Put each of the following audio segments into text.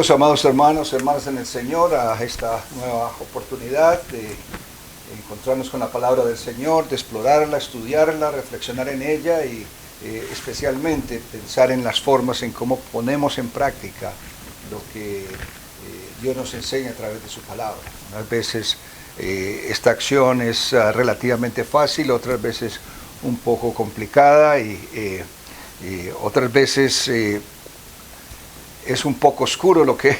Bienvenidos, amados hermanos, hermanas en el Señor, a esta nueva oportunidad de encontrarnos con la palabra del Señor, de explorarla, estudiarla, reflexionar en ella y especialmente pensar en las formas en cómo ponemos en práctica lo que Dios nos enseña a través de su palabra. Unas veces esta acción es relativamente fácil, otras veces un poco complicada y otras veces es un poco oscuro lo que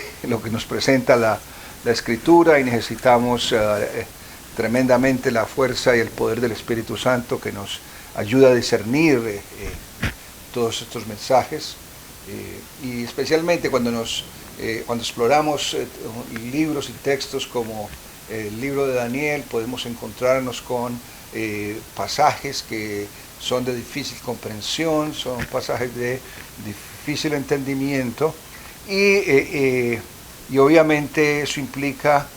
nos presenta la Escritura, y necesitamos tremendamente la fuerza y el poder del Espíritu Santo que nos ayuda a discernir todos estos mensajes, y especialmente cuando exploramos libros y textos como el libro de Daniel, podemos encontrarnos con pasajes que son de difícil comprensión, son pasajes de difícil entendimiento, y obviamente eso implica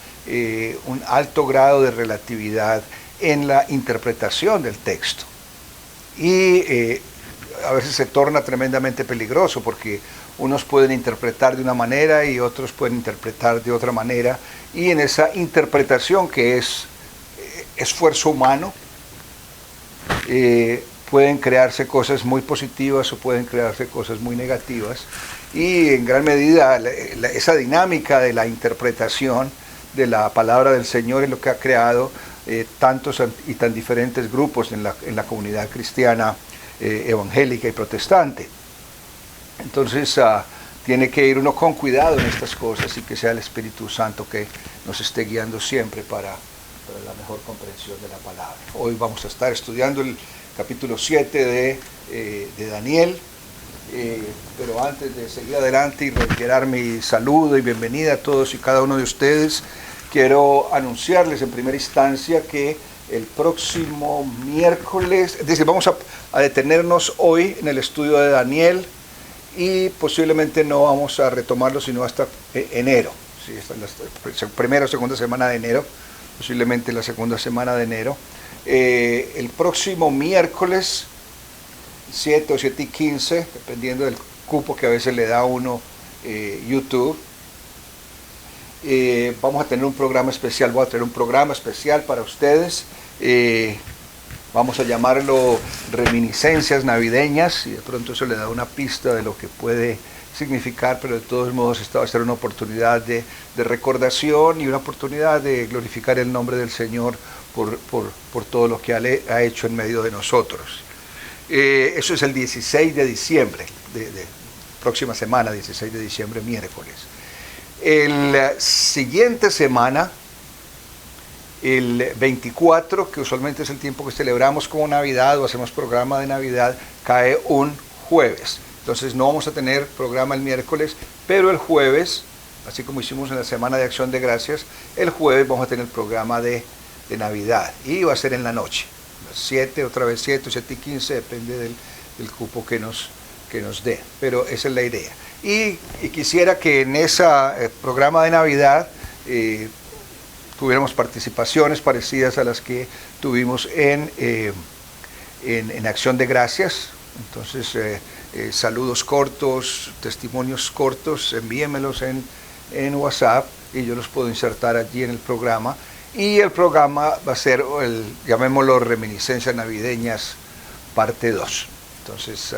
un alto grado de relatividad en la interpretación del texto, y a veces se torna tremendamente peligroso porque unos pueden interpretar de una manera y otros pueden interpretar de otra manera, y en esa interpretación, que es esfuerzo humano, pueden crearse cosas muy positivas o pueden crearse cosas muy negativas, y en gran medida esa dinámica de la interpretación de la palabra del Señor es lo que ha creado tantos y tan diferentes grupos en la comunidad cristiana evangélica y protestante. Entonces tiene que ir uno con cuidado en estas cosas, y que sea el Espíritu Santo que nos esté guiando siempre para la mejor comprensión de la palabra. Hoy vamos a estar estudiando el capítulo 7 de Daniel, pero antes de seguir adelante y reiterar mi saludo y bienvenida a todos y cada uno de ustedes, quiero anunciarles en primera instancia que el próximo miércoles, es decir, vamos a detenernos hoy en el estudio de Daniel, y posiblemente no vamos a retomarlo sino hasta enero, ¿sí? Hasta la primera o segunda semana de enero, posiblemente la segunda semana de enero. El próximo miércoles 7 o 7:15, dependiendo del cupo que a veces le da a uno YouTube, vamos a tener un programa especial. Voy a tener un programa especial para ustedes. Vamos a llamarlo Reminiscencias Navideñas, y de pronto eso le da una pista de lo que puede significar, pero de todos modos esta va a ser una oportunidad de recordación y una oportunidad de glorificar el nombre del Señor por todo lo que ha hecho en medio de nosotros. Eso es el 16 de diciembre, próxima semana, 16 de diciembre, miércoles. La siguiente semana, el 24, que usualmente es el tiempo que celebramos como Navidad o hacemos programa de Navidad, cae un jueves. Entonces no vamos a tener programa el miércoles, pero el jueves, así como hicimos en la Semana de Acción de Gracias, el jueves vamos a tener programa de Navidad, y va a ser en la noche. 7, otra vez 7 o 7:15, depende del cupo que nos dé, pero esa es la idea. Y quisiera que en ese programa de Navidad tuviéramos participaciones parecidas a las que tuvimos en Acción de Gracias. Entonces, saludos cortos, testimonios cortos, envíenmelos en WhatsApp y yo los puedo insertar allí en el programa. Y el programa va a ser, llamémoslo Reminiscencias Navideñas, parte 2. Entonces,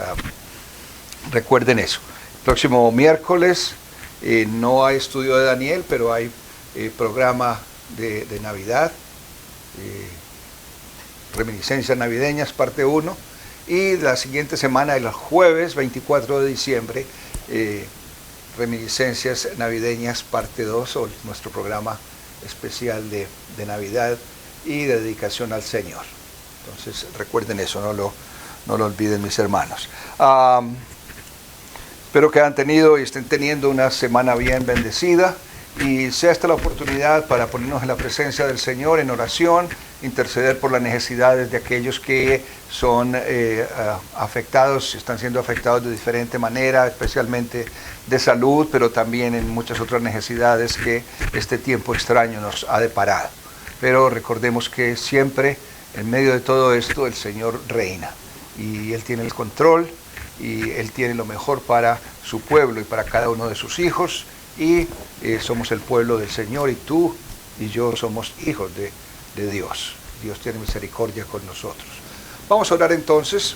recuerden eso. Próximo miércoles no hay estudio de Daniel, pero hay programa de Navidad, Reminiscencias Navideñas, parte 1. Y la siguiente semana, el jueves 24 de diciembre, Reminiscencias Navideñas, parte 2, o nuestro programa especial de Navidad y de dedicación al Señor. Entonces recuerden eso, no lo olviden, mis hermanos. Espero que hayan tenido y estén teniendo una semana bien bendecida, y sea esta la oportunidad para ponernos en la presencia del Señor en oración, interceder por las necesidades de aquellos que son afectados, están siendo afectados de diferente manera, especialmente de salud, pero también en muchas otras necesidades que este tiempo extraño nos ha deparado. Pero recordemos que siempre en medio de todo esto el Señor reina, y Él tiene el control, y Él tiene lo mejor para su pueblo y para cada uno de sus hijos, y somos el pueblo del Señor, y tú y yo somos hijos de Dios. Dios tiene misericordia con nosotros. Vamos a orar entonces.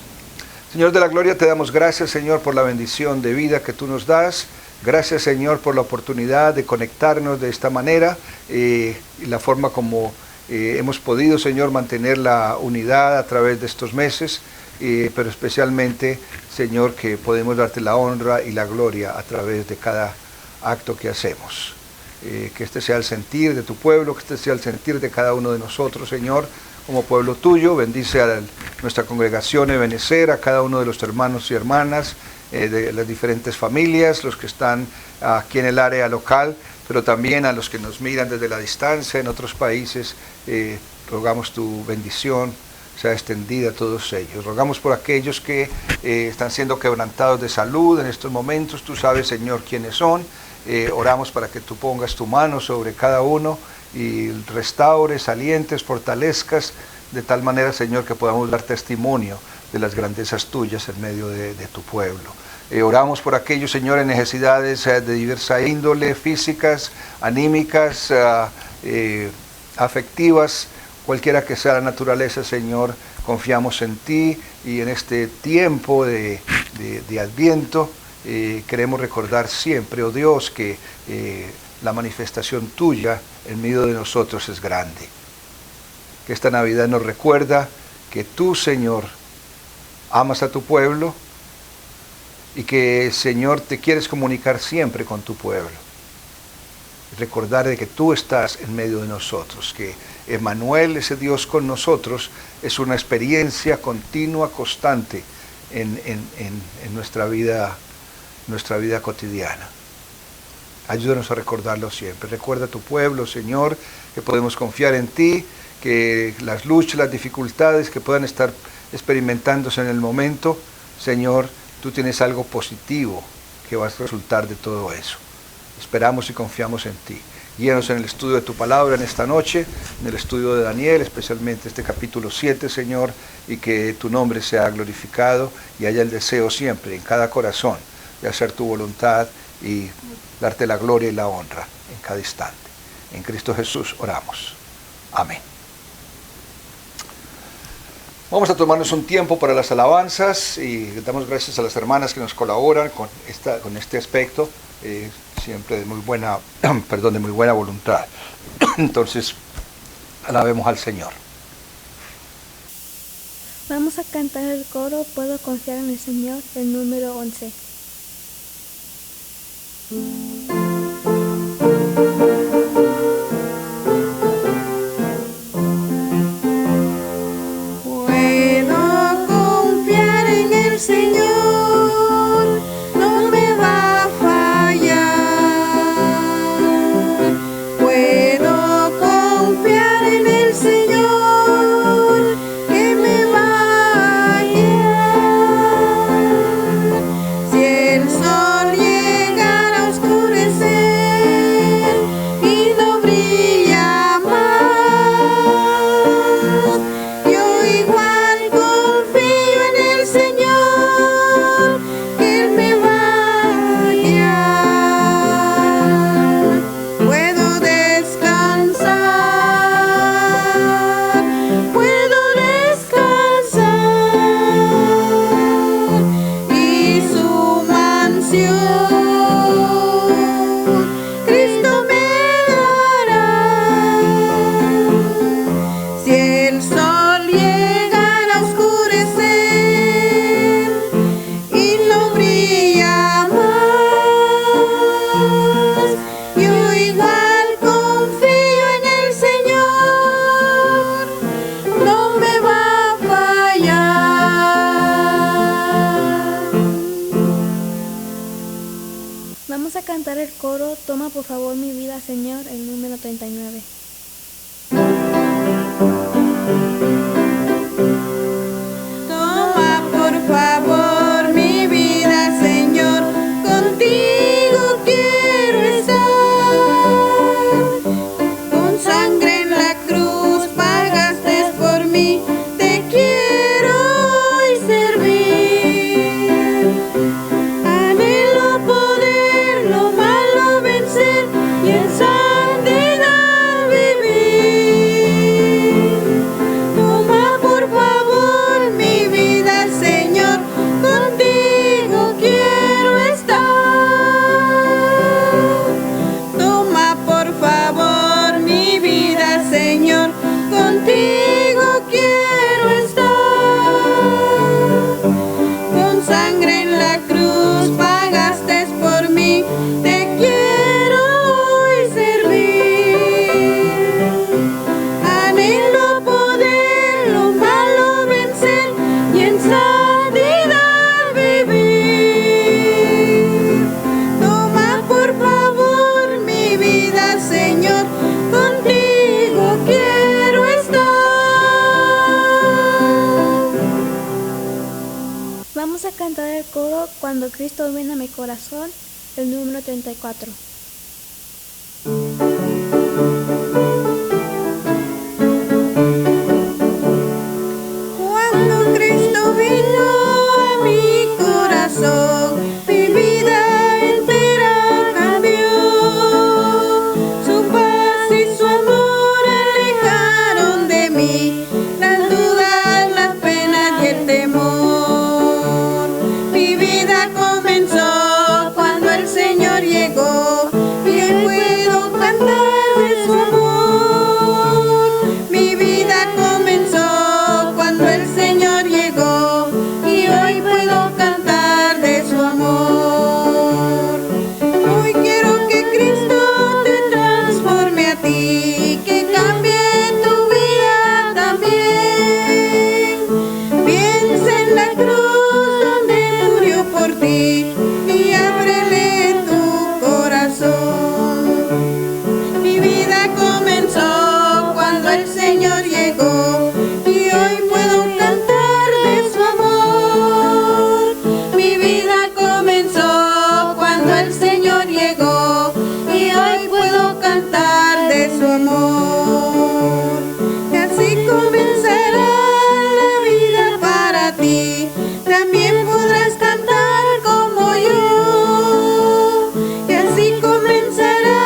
Señor de la gloria, te damos gracias, Señor, por la bendición de vida que tú nos das. Gracias, Señor, por la oportunidad de conectarnos de esta manera y la forma como hemos podido, Señor, mantener la unidad a través de estos meses, pero especialmente, Señor, que podemos darte la honra y la gloria a través de cada acto que hacemos. Que este sea el sentir de tu pueblo, que este sea el sentir de cada uno de nosotros, Señor, como pueblo tuyo. Bendice a nuestra congregación Ebenecer, a cada uno de los hermanos y hermanas de las diferentes familias, los que están aquí en el área local, pero también a los que nos miran desde la distancia en otros países. Rogamos tu bendición sea extendida a todos ellos. Rogamos por aquellos que están siendo quebrantados de salud en estos momentos. Tú sabes, Señor, quiénes son. Oramos para que tú pongas tu mano sobre cada uno y restaures, alientes, fortalezcas, de tal manera, Señor, que podamos dar testimonio de las grandezas tuyas en medio de tu pueblo. Oramos por aquellos, Señor, en necesidades de diversa índole, físicas, anímicas, afectivas, cualquiera que sea la naturaleza, Señor. Confiamos en ti, y en este tiempo de Adviento queremos recordar siempre, oh Dios, que la manifestación tuya en medio de nosotros es grande. Que esta Navidad nos recuerda que tú, Señor, amas a tu pueblo y que, Señor, te quieres comunicar siempre con tu pueblo. Recordar de que tú estás en medio de nosotros, que Emmanuel, ese Dios con nosotros, es una experiencia continua, constante en nuestra vida cotidiana. Ayúdanos a recordarlo siempre. Recuerda a tu pueblo, Señor, que podemos confiar en ti, que las luchas, las dificultades que puedan estar experimentándose en el momento, Señor, tú tienes algo positivo que va a resultar de todo eso. Esperamos y confiamos en ti. Guíanos en el estudio de tu palabra en esta noche, en el estudio de Daniel, especialmente este capítulo 7, Señor, y que tu nombre sea glorificado y haya el deseo siempre en cada corazón de hacer tu voluntad y darte la gloria y la honra en cada instante. En Cristo Jesús oramos. Amén. Vamos a tomarnos un tiempo para las alabanzas y damos gracias a las hermanas que nos colaboran con este aspecto, siempre de muy buena voluntad. Entonces, alabemos al Señor. Vamos a cantar el coro Puedo confiar en el Señor, el número 11. Vamos a cantar el coro Toma por favor mi vida, Señor, el número 39. Toma por favor mi vida, Señor, contigo quiero estar. Con sangre en la cruz pagaste por mí, te quiero hoy servir. Anhelo poder lo malo vencer. cantar el coro Cuando Cristo viene a mi corazón, el número 34. Cuando Cristo vino a mi corazón, mi vida entera cambió. Su paz y su amor alejaron de mí las dudas, las penas y el temor. Mi vida comenzó cuando el Señor llegó y hoy puedo cantar de su amor. Mi vida comenzó cuando el Señor llegó y hoy puedo cantar de su amor. Hoy quiero que Cristo te transforme a ti, que cambie tu vida también. Piensa en la cruz donde murió por ti y ábrele tu corazón. Mi vida comenzó cuando el Señor llegó y hoy puedo cantar de su amor. Mi vida comenzó cuando el Señor llegó y hoy puedo cantar de su amor. Y así comenzará la vida para ti, también podrás cantar como yo. Y así comenzará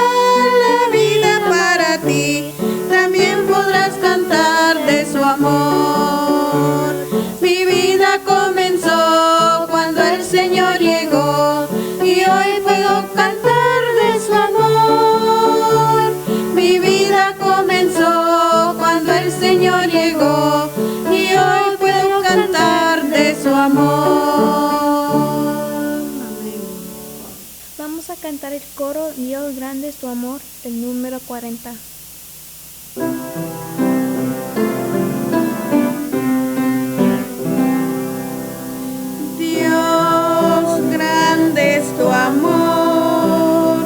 la vida para ti, también podrás cantar de su amor. Mi vida comenzó cuando el Señor llegó y hoy puedo cantar de su amor. Mi vida comenzó cuando el Señor llegó y hoy puedo cantar de su amor. Amén. Vamos a cantar el coro Dios grande es tu amor, el número 40. Dios grande es tu amor,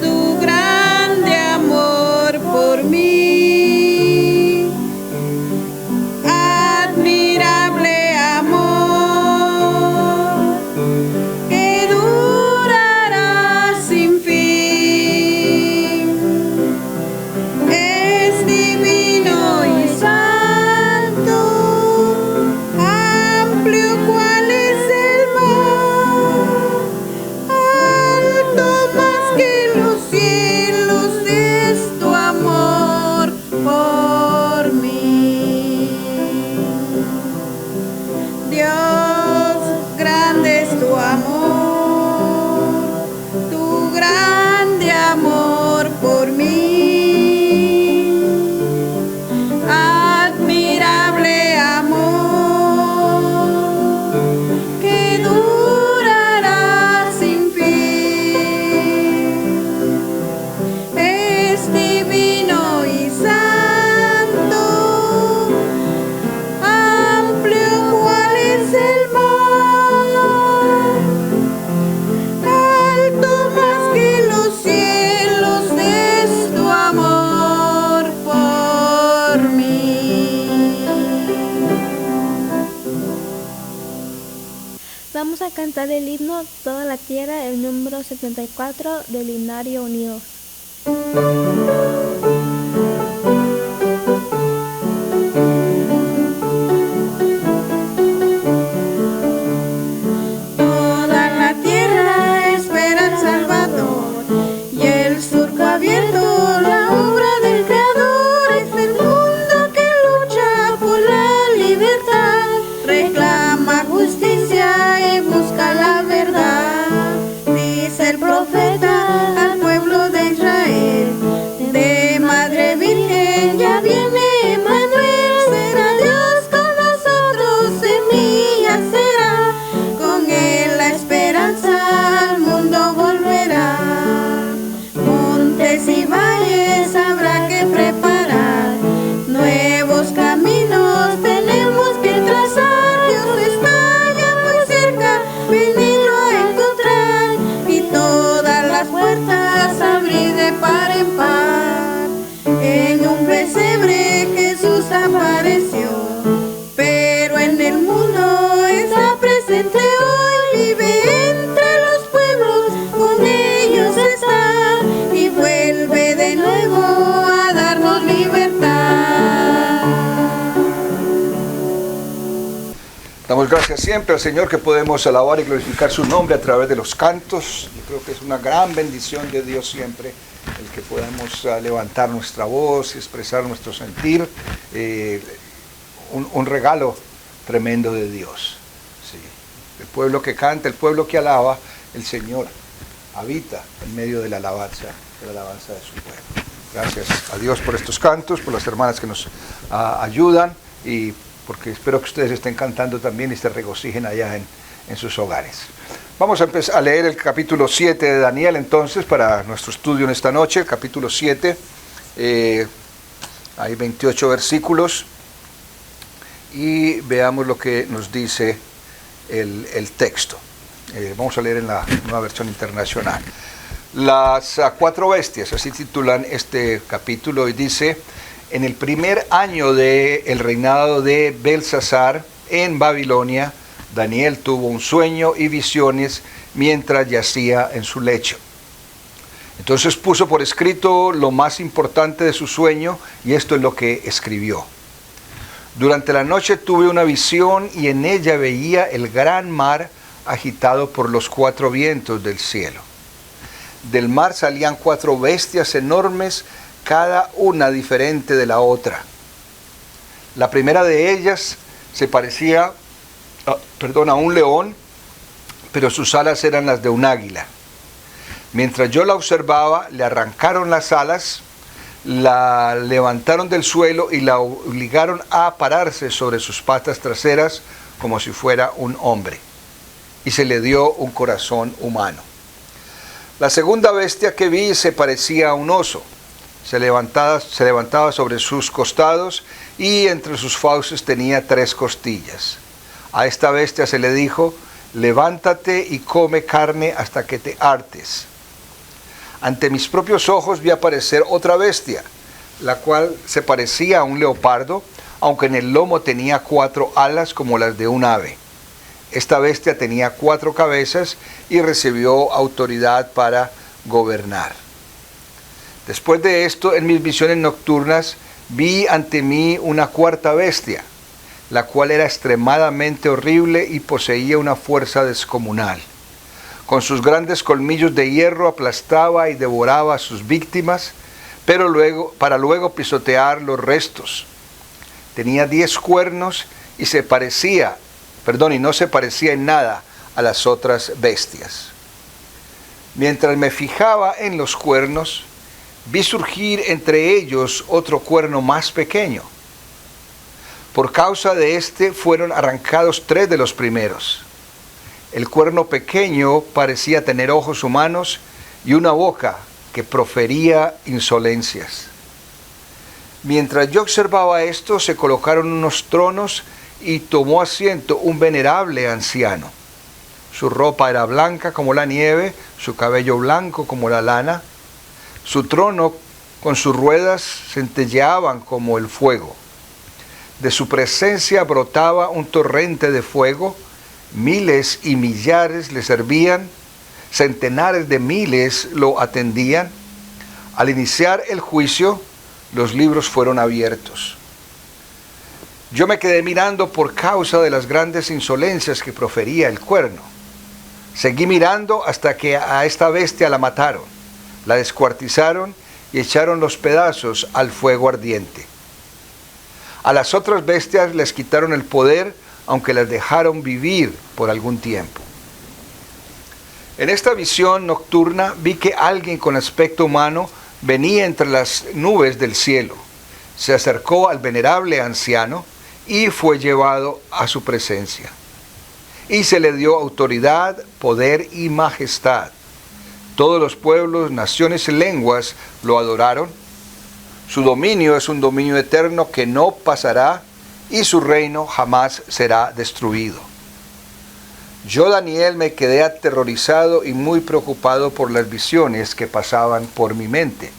tu grande amor por mí. Admirable amor que durará sin fin. Es divino y santo, amplio cual es el mar, alto más que los cielos es tu amor por mí. Dios grande es tu grande amor por mí. Admirable amor que durará sin fin. Es divino y santo, amplio cual es el mar, alto más que los cielos es tu amor por mí. Vamos a cantar el himno Toda la Tierra, el número 74 del Himnario Unidos. Toda la tierra espera al Salvador y el surco abierto, la obra del Creador. Es el mundo que lucha por la libertad, reclama justicia y busca la verdad. Dice el profeta al pueblo de Israel, de Madre Virgen ya viene Emmanuel. Será Dios con nosotros, semilla será, con él la esperanza al mundo volverá. Montes y valles habrá que preparar, nuevos caminos tenemos que trazar. Dios está ya muy cerca, venidlo a encontrar, y todas las puertas abrir de par en par. En un pesebre Jesús apareció, pero en el mundo está presente hoy. Damos gracias siempre al Señor que podemos alabar y glorificar su nombre a través de los cantos. Yo creo que es una gran bendición de Dios siempre el que podamos levantar nuestra voz y expresar nuestro sentir. Un regalo tremendo de Dios. Sí. El pueblo que canta, el pueblo que alaba, el Señor habita en medio de la alabanza de su pueblo. Gracias a Dios por estos cantos, por las hermanas que nos ayudan y porque espero que ustedes estén cantando también y se regocijen allá en sus hogares. Vamos a empezar a leer el capítulo 7 de Daniel entonces para nuestro estudio en esta noche. El capítulo 7, hay 28 versículos y veamos lo que nos dice el texto. Vamos a leer en la Nueva Versión Internacional. Las cuatro bestias, así titulan este capítulo, y dice: en el primer año del reinado de Belsasar en Babilonia, Daniel tuvo un sueño y visiones mientras yacía en su lecho. Entonces puso por escrito lo más importante de su sueño, y esto es lo que escribió. Durante la noche tuve una visión y en ella veía el gran mar agitado por los cuatro vientos del cielo. Del mar salían cuatro bestias enormes, cada una diferente de la otra. La primera de ellas se parecía a un león, pero sus alas eran las de un águila. Mientras yo la observaba, le arrancaron las alas, la levantaron del suelo y la obligaron a pararse sobre sus patas traseras como si fuera un hombre, y se le dio un corazón humano. La segunda bestia que vi se parecía a un oso. Se levantaba sobre sus costados y entre sus fauces tenía 3 costillas. A esta bestia se le dijo: levántate y come carne hasta que te hartes. Ante mis propios ojos vi aparecer otra bestia, la cual se parecía a un leopardo, aunque en el lomo tenía 4 alas como las de un ave. Esta bestia tenía 4 cabezas y recibió autoridad para gobernar. Después de esto, en mis visiones nocturnas, vi ante mí una cuarta bestia, la cual era extremadamente horrible y poseía una fuerza descomunal. Con sus grandes colmillos de hierro aplastaba y devoraba a sus víctimas, para luego pisotear los restos. Tenía 10 cuernos y no se parecía en nada a las otras bestias. Mientras me fijaba en los cuernos, vi surgir entre ellos otro cuerno más pequeño. Por causa de este fueron arrancados 3 de los primeros. El cuerno pequeño parecía tener ojos humanos y una boca que profería insolencias. Mientras yo observaba esto, se colocaron unos tronos y tomó asiento un venerable anciano. Su ropa era blanca como la nieve, su cabello blanco como la lana. Su trono con sus ruedas centelleaban como el fuego. De su presencia brotaba un torrente de fuego. Miles y millares le servían, centenares de miles lo atendían. Al iniciar el juicio, los libros fueron abiertos. Yo me quedé mirando por causa de las grandes insolencias que profería el cuerno. Seguí mirando hasta que a esta bestia la mataron, la descuartizaron y echaron los pedazos al fuego ardiente. A las otras bestias les quitaron el poder, aunque las dejaron vivir por algún tiempo. En esta visión nocturna vi que alguien con aspecto humano venía entre las nubes del cielo. Se acercó al venerable anciano y fue llevado a su presencia. Y se le dio autoridad, poder y majestad. Todos los pueblos, naciones y lenguas lo adoraron. Su dominio es un dominio eterno que no pasará y su reino jamás será destruido. Yo, Daniel, me quedé aterrorizado y muy preocupado por las visiones que pasaban por mi mente.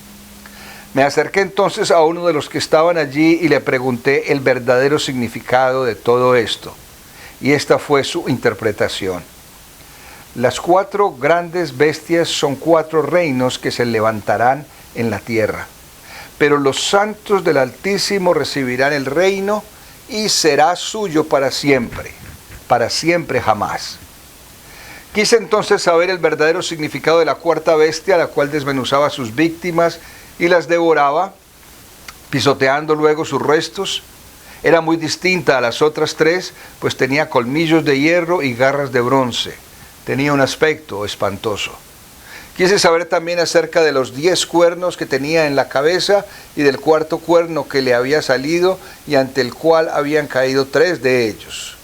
Me acerqué entonces a uno de los que estaban allí y le pregunté el verdadero significado de todo esto. Y esta fue su interpretación. Las 4 grandes bestias son 4 reinos que se levantarán en la tierra. Pero los santos del Altísimo recibirán el reino y será suyo para siempre. para siempre jamás. Quise entonces saber el verdadero significado de la cuarta bestia, la cual desmenuzaba a sus víctimas y las devoraba, pisoteando luego sus restos. Era muy distinta a las otras tres, pues tenía colmillos de hierro y garras de bronce. Tenía un aspecto espantoso. Quise saber también acerca de los 10 cuernos que tenía en la cabeza y del cuarto cuerno que le había salido y ante el cual habían caído 3 de ellos.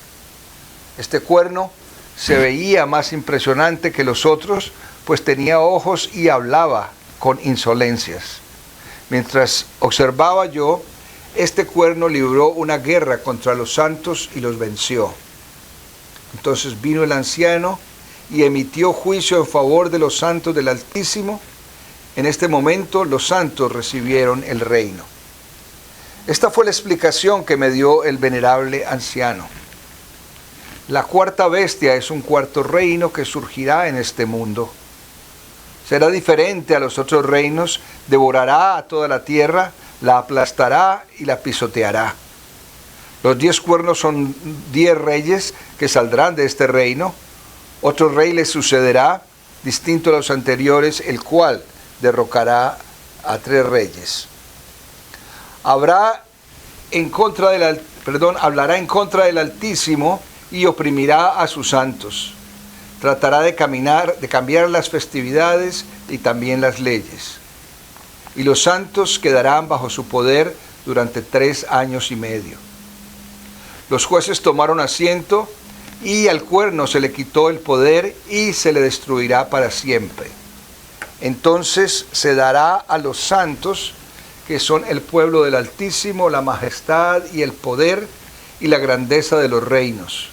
Este cuerno se veía más impresionante que los otros, pues tenía ojos y hablaba con insolencias. Mientras observaba yo, este cuerno libró una guerra contra los santos y los venció. Entonces vino el anciano y emitió juicio en favor de los santos del Altísimo. En este momento los santos recibieron el reino. Esta fue la explicación que me dio el venerable anciano. La cuarta bestia es un cuarto reino que surgirá en este mundo. Será diferente a los otros reinos, devorará a toda la tierra, la aplastará y la pisoteará. Los 10 cuernos son 10 reyes que saldrán de este reino. Otro rey les sucederá, distinto a los anteriores, el cual derrocará a 3 reyes. Hablará en contra del Altísimo y oprimirá a sus santos. Tratará de cambiar las festividades y también las leyes. Y los santos quedarán bajo su poder durante 3 años y medio. Los jueces tomaron asiento y al cuerno se le quitó el poder y se le destruirá para siempre. Entonces se dará a los santos, que son el pueblo del Altísimo, la majestad y el poder y la grandeza de los reinos.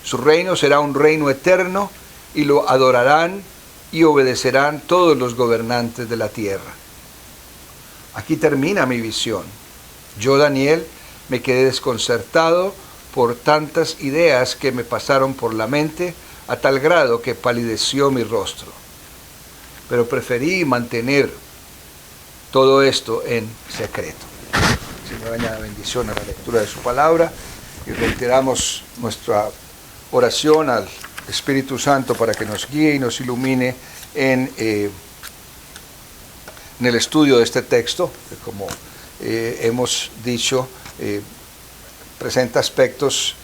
Su reino será un reino eterno y lo adorarán y obedecerán todos los gobernantes de la tierra. Aquí termina mi visión. Yo, Daniel, me quedé desconcertado por tantas ideas que me pasaron por la mente, a tal grado que palideció mi rostro. Pero preferí mantener todo esto en secreto. Señor, añada bendición a la lectura de su palabra y reiteramos nuestra oración al Espíritu Santo para que nos guíe y nos ilumine en el estudio de este texto, que como hemos dicho, presenta aspectos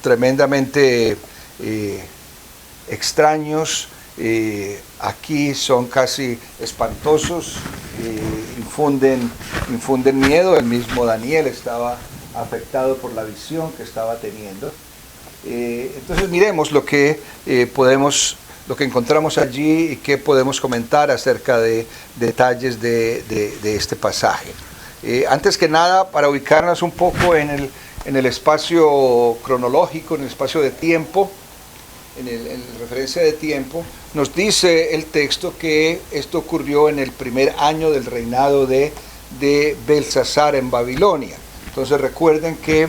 tremendamente extraños. Aquí son casi espantosos, infunden miedo. El mismo Daniel estaba afectado por la visión que estaba teniendo. Entonces miremos lo que encontramos allí y qué podemos comentar acerca de detalles de este pasaje. Antes que nada, para ubicarnos un poco en el espacio cronológico, en el espacio de tiempo, en referencia de tiempo, nos dice el texto que esto ocurrió en el primer año del reinado de Belsasar en Babilonia. Entonces recuerden que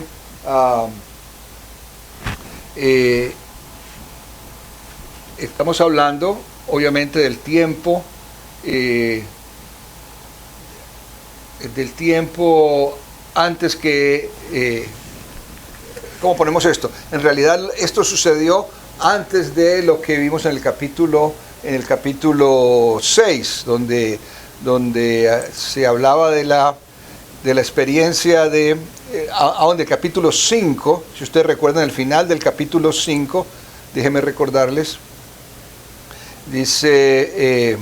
estamos hablando obviamente del tiempo antes que ¿cómo ponemos esto? En realidad esto sucedió antes de lo que vimos en el capítulo 6, donde se hablaba de la experiencia del capítulo 5. Si ustedes recuerdan el final del capítulo 5, déjenme recordarles, dice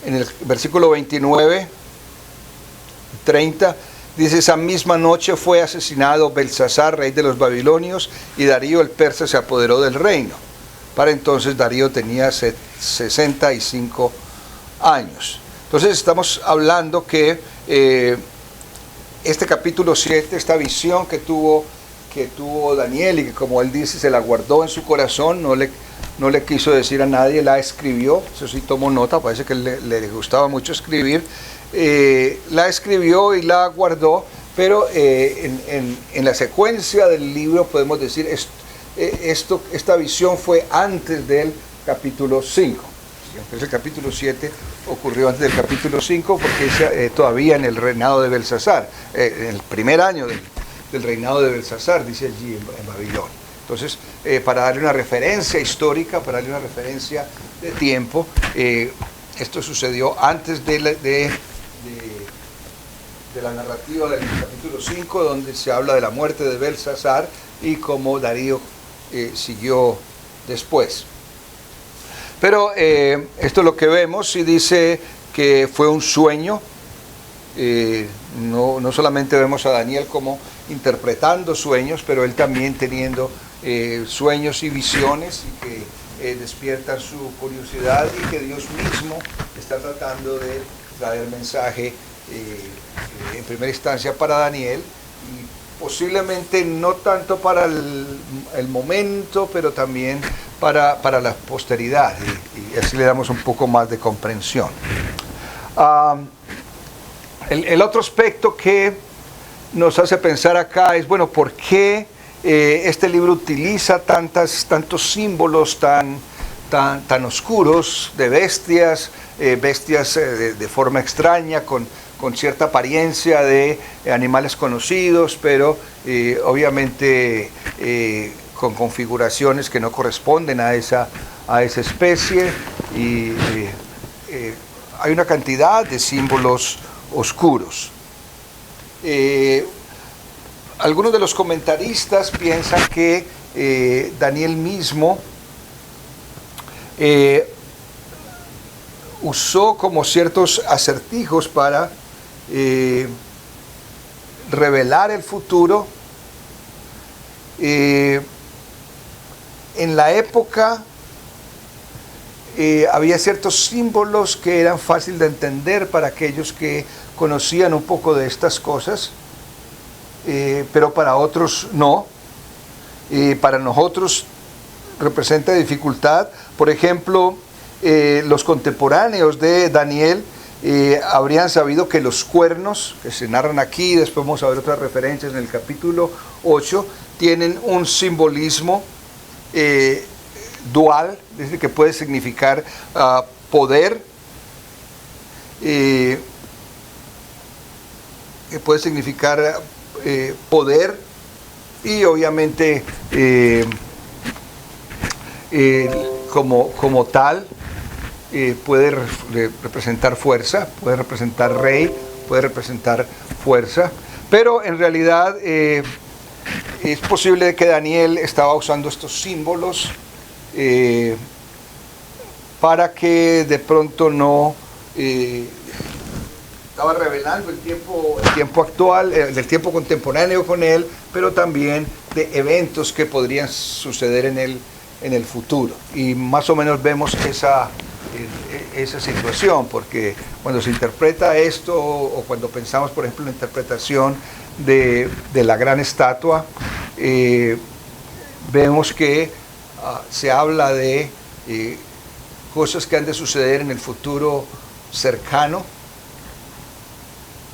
en el versículo 29, 30, dice: esa misma noche fue asesinado Belsasar, rey de los babilonios, y Darío el persa se apoderó del reino. Para entonces Darío tenía 65 años. Entonces estamos hablando que este capítulo 7, esta visión que tuvo Daniel y que, como él dice, se la guardó en su corazón, no le quiso decir a nadie, la escribió. Eso sí, tomó nota, parece que le gustaba mucho escribir. La escribió y la guardó, pero en la secuencia del libro podemos decir esta visión fue antes del capítulo 5. Entonces el capítulo 7 ocurrió antes del capítulo 5 porque todavía en el reinado de Belsasar, en el primer año del reinado de Belsasar, dice allí en Babilonia. Entonces, para darle una referencia histórica, para darle una referencia de tiempo, esto sucedió antes de la narrativa del capítulo 5, donde se habla de la muerte de Belsasar y cómo Darío siguió después. Pero esto es lo que vemos, y dice que fue un sueño. No solamente vemos a Daniel como interpretando sueños, pero él también teniendo sueños y visiones, y que despiertan su curiosidad, y que Dios mismo está tratando de traer mensaje en primera instancia para Daniel, y posiblemente no tanto para el momento, pero también para la posteridad, y así le damos un poco más de comprensión. El otro aspecto que nos hace pensar acá es, bueno, ¿por qué este libro utiliza tantos símbolos tan oscuros de bestias, de forma extraña, con cierta apariencia de animales conocidos, pero obviamente con configuraciones que no corresponden a esa especie? Y hay una cantidad de símbolos oscuros. Algunos de los comentaristas piensan que Daniel mismo usó como ciertos acertijos para revelar el futuro. En la época había ciertos símbolos que eran fáciles de entender para aquellos que conocían un poco de estas cosas, pero para otros no. Para nosotros representa dificultad. Por ejemplo, los contemporáneos de Daniel habrían sabido que los cuernos, que se narran aquí, después vamos a ver otras referencias en el capítulo 8, tienen un simbolismo dual, es decir, que puede significar poder, que puede significar poder, y obviamente como tal puede representar fuerza, puede representar rey, puede representar fuerza, pero en realidad es posible que Daniel estaba usando estos símbolos para que de pronto no estaba revelando el tiempo actual, del tiempo contemporáneo con él, pero también de eventos que podrían suceder en el futuro. Y más o menos vemos esa situación, porque cuando se interpreta esto, o cuando pensamos, por ejemplo, en la interpretación de la gran estatua, vemos que se habla de cosas que han de suceder en el futuro cercano,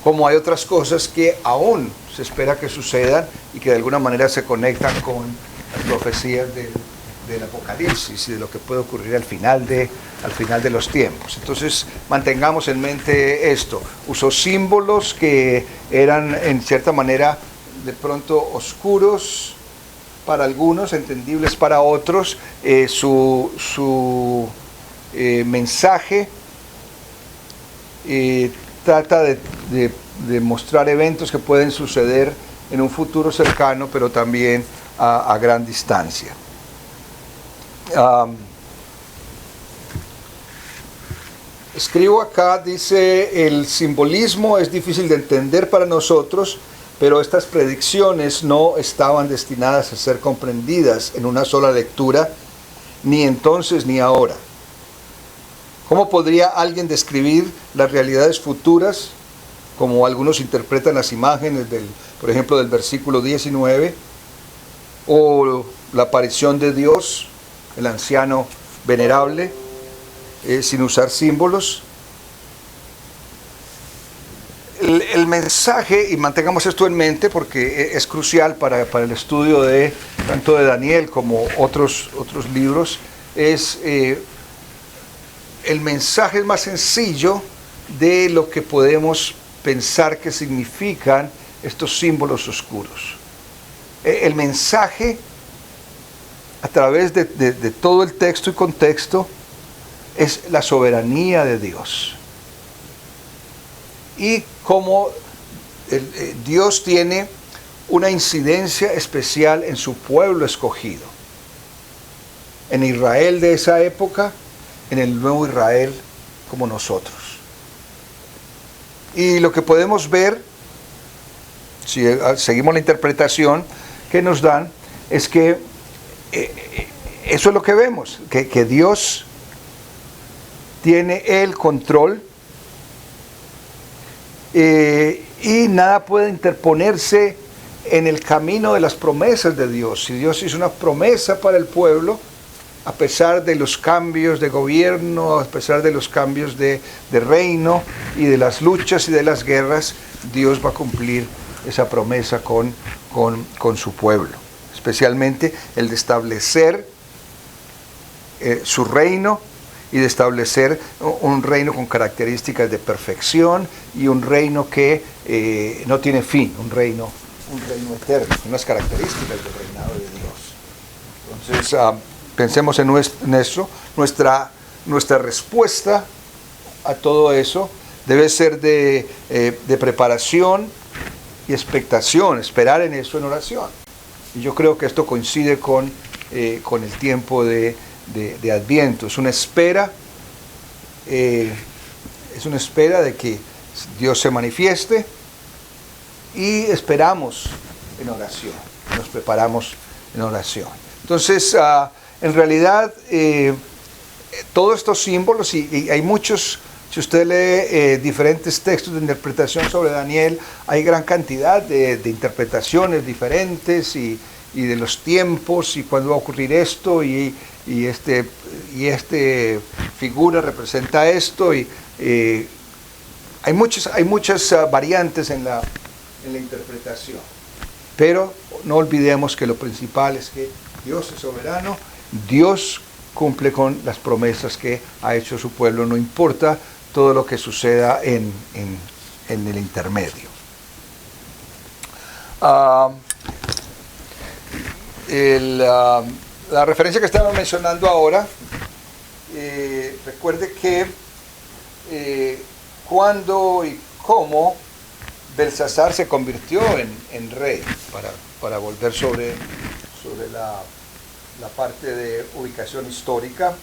como hay otras cosas que aún se espera que sucedan y que de alguna manera se conectan con las profecías del Apocalipsis y de lo que puede ocurrir al final de los tiempos. Entonces, mantengamos en mente esto. Usó símbolos que eran en cierta manera de pronto oscuros para algunos, entendibles para otros. Su mensaje trata de mostrar eventos que pueden suceder en un futuro cercano, pero también a gran distancia. Escribo acá, dice: el simbolismo es difícil de entender para nosotros, pero estas predicciones no estaban destinadas a ser comprendidas en una sola lectura, ni entonces ni ahora. ¿Cómo podría alguien describir las realidades futuras, como algunos interpretan las imágenes, por ejemplo, del versículo 19, o la aparición de Dios, el anciano venerable, sin usar símbolos? El mensaje, y mantengamos esto en mente porque es crucial para el estudio de tanto de Daniel como otros libros, es el mensaje es más sencillo de lo que podemos pensar que significan estos símbolos oscuros. el mensaje a través de todo el texto y contexto es la soberanía de Dios. Y cómo Dios tiene una incidencia especial en su pueblo escogido. En Israel de esa época, en el nuevo Israel como nosotros. Y lo que podemos ver, si seguimos la interpretación que nos dan, es que eso es lo que vemos, que Dios tiene el control y nada puede interponerse en el camino de las promesas de Dios. Si Dios hizo una promesa para el pueblo, a pesar de los cambios de gobierno, a pesar de los cambios de reino y de las luchas y de las guerras, Dios va a cumplir esa promesa con su pueblo. Especialmente el de establecer su reino y de establecer un reino con características de perfección y un reino que no tiene fin, un reino eterno, unas características del reinado de Dios. Entonces, pensemos en eso. Nuestra respuesta a todo eso debe ser de preparación y expectación, esperar en eso en oración. Y yo creo que esto coincide con el tiempo de Adviento. Es una espera de que Dios se manifieste y esperamos en oración, nos preparamos en oración. Entonces, en realidad, todos estos símbolos, y hay muchos, si usted lee diferentes textos de interpretación sobre Daniel, hay gran cantidad de interpretaciones diferentes y de los tiempos y cuándo va a ocurrir esto y este figura representa esto y hay muchas variantes en la interpretación, pero no olvidemos que lo principal es que Dios es soberano, Dios cumple con las promesas que ha hecho su pueblo, no importa todo lo que suceda en el intermedio. La referencia que estamos mencionando ahora, recuerde que cuando y cómo Belsasar se convirtió en rey, para volver sobre la parte de ubicación histórica.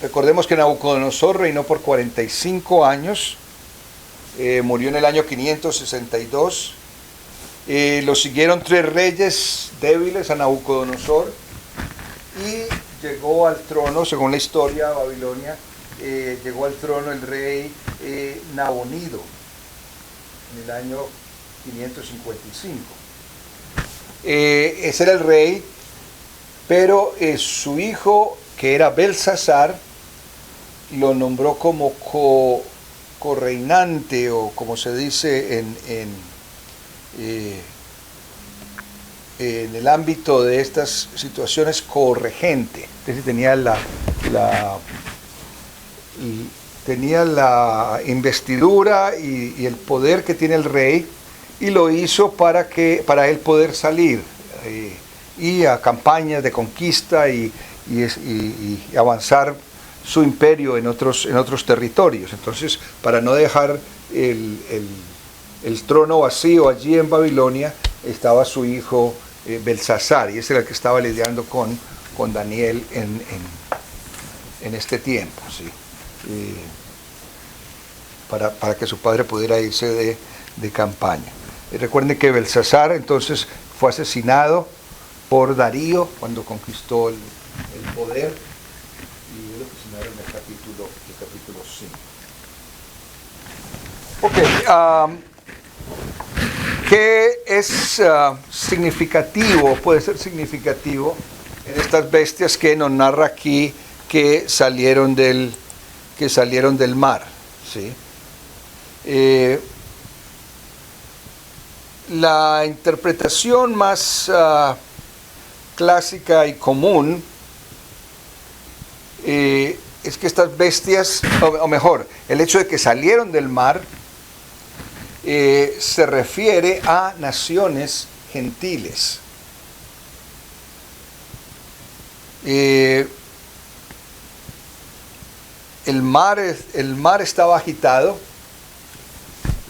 Recordemos que Nabucodonosor reinó por 45 años, murió en el año 562. Lo siguieron 3 reyes débiles a Nabucodonosor y llegó al trono, según la historia de Babilonia, llegó al trono el rey Nabonido en el año 555. Ese era el rey, pero su hijo, que era Belsasar, lo nombró como correinante, o como se dice en el ámbito de estas situaciones, corregente. Entonces tenía la investidura y el poder que tiene el rey, y lo hizo para él poder salir y a campañas de conquista y avanzar su imperio en otros territorios. Entonces, para no dejar el trono vacío allí en Babilonia, estaba su hijo Belsasar, y ese era el que estaba lidiando con Daniel en este tiempo, ¿sí? Para que su padre pudiera irse de campaña. Y recuerden que Belsasar entonces fue asesinado por Darío cuando conquistó el poder, y lo asesinaron en el capítulo 5. ¿Qué es significativo, puede ser significativo en estas bestias que nos narra aquí que salieron del mar? ¿Sí? La interpretación más clásica y común es que estas bestias, o mejor, el hecho de que salieron del mar se refiere a naciones gentiles. El mar estaba agitado,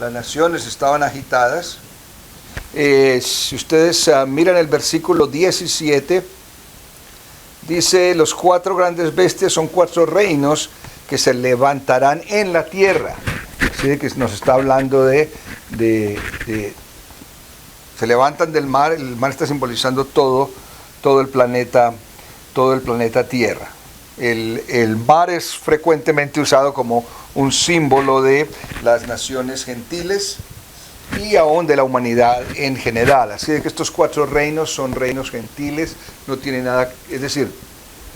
las naciones estaban agitadas. Si ustedes miran el versículo 17, dice: los 4 grandes bestias son 4 reinos que se levantarán en la tierra. Así que nos está hablando se levantan del mar. El mar está simbolizando todo el planeta Tierra. El mar es frecuentemente usado como un símbolo de las naciones gentiles y aún de la humanidad en general. Así que estos 4 reinos son reinos gentiles, no tienen nada, es decir,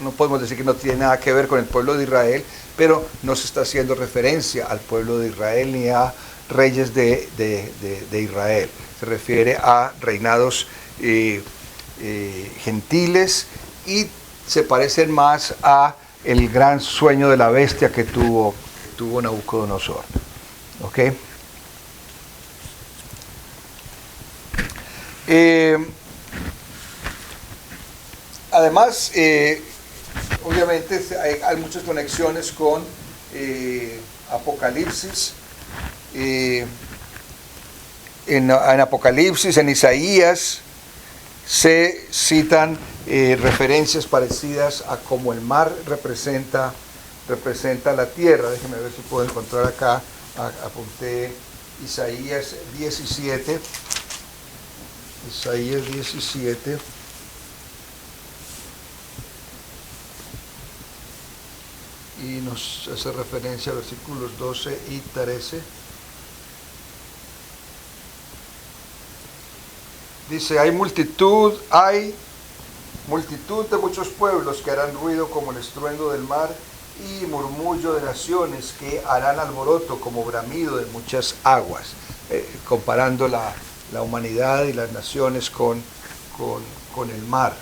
no podemos decir que no tiene nada que ver con el pueblo de Israel, pero no se está haciendo referencia al pueblo de Israel ni a reyes de Israel. Se refiere a reinados gentiles, y se parecen más a el gran sueño de la bestia que tuvo Nabucodonosor. ¿Ok? Además, obviamente hay muchas conexiones con Apocalipsis. En Apocalipsis, en Isaías, se citan referencias parecidas a cómo el mar representa la tierra. Déjenme ver si puedo encontrar acá. Apunté Isaías 17. Isaías 17. Y nos hace referencia a versículos 12 y 13. Dice: hay multitud de muchos pueblos que harán ruido como el estruendo del mar, y murmullo de naciones que harán alboroto como bramido de muchas aguas. Comparando la humanidad y las naciones con el mar.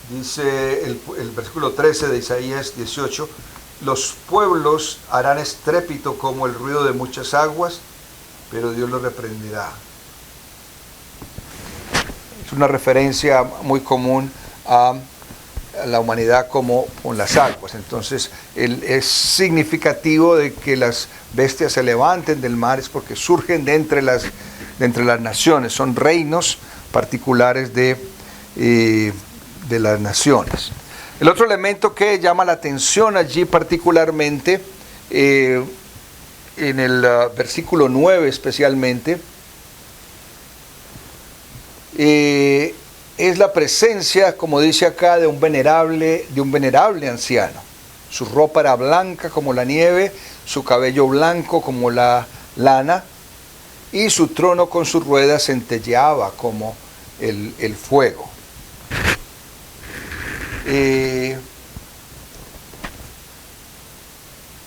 Dice el versículo 13 de Isaías 18: los pueblos harán estrépito como el ruido de muchas aguas, pero Dios los reprenderá. Es una referencia muy común a la humanidad como con las aguas. Entonces, es significativo de que las bestias se levanten del mar, es porque surgen de entre las naciones, son reinos particulares de las naciones. El otro elemento que llama la atención allí particularmente, en el versículo 9 especialmente, es la presencia, como dice acá, de un venerable anciano. Su ropa era blanca como la nieve, su cabello blanco como la lana, y su trono con sus ruedas centelleaba como el fuego.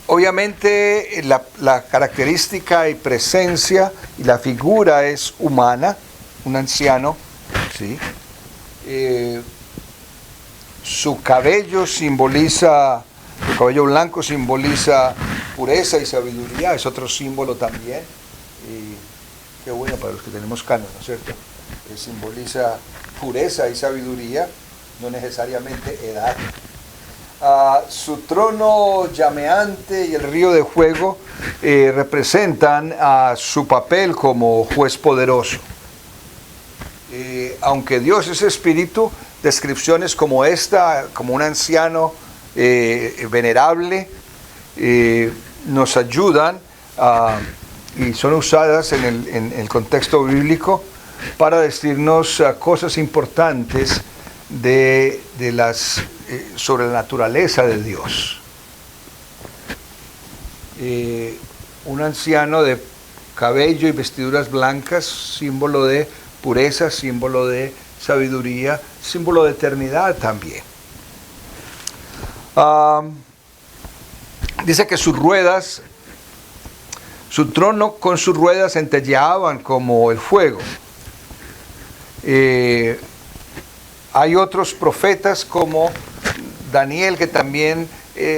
Obviamente la característica y presencia y la figura es humana, un anciano, ¿sí? Su cabello blanco simboliza pureza y sabiduría, es otro símbolo también. Qué bueno para los que tenemos canas, ¿no es cierto? Simboliza pureza y sabiduría, no necesariamente edad. Su trono llameante y el río de fuego representan su papel como juez poderoso. Aunque Dios es espíritu, descripciones como esta, como un anciano venerable, nos ayudan y son usadas en el contexto bíblico para decirnos cosas importantes sobre la naturaleza de Dios. Un anciano de cabello y vestiduras blancas, símbolo de pureza, símbolo de sabiduría, símbolo de eternidad también. Dice que su trono con sus ruedas centelleaban como el fuego. Hay otros profetas como Daniel que también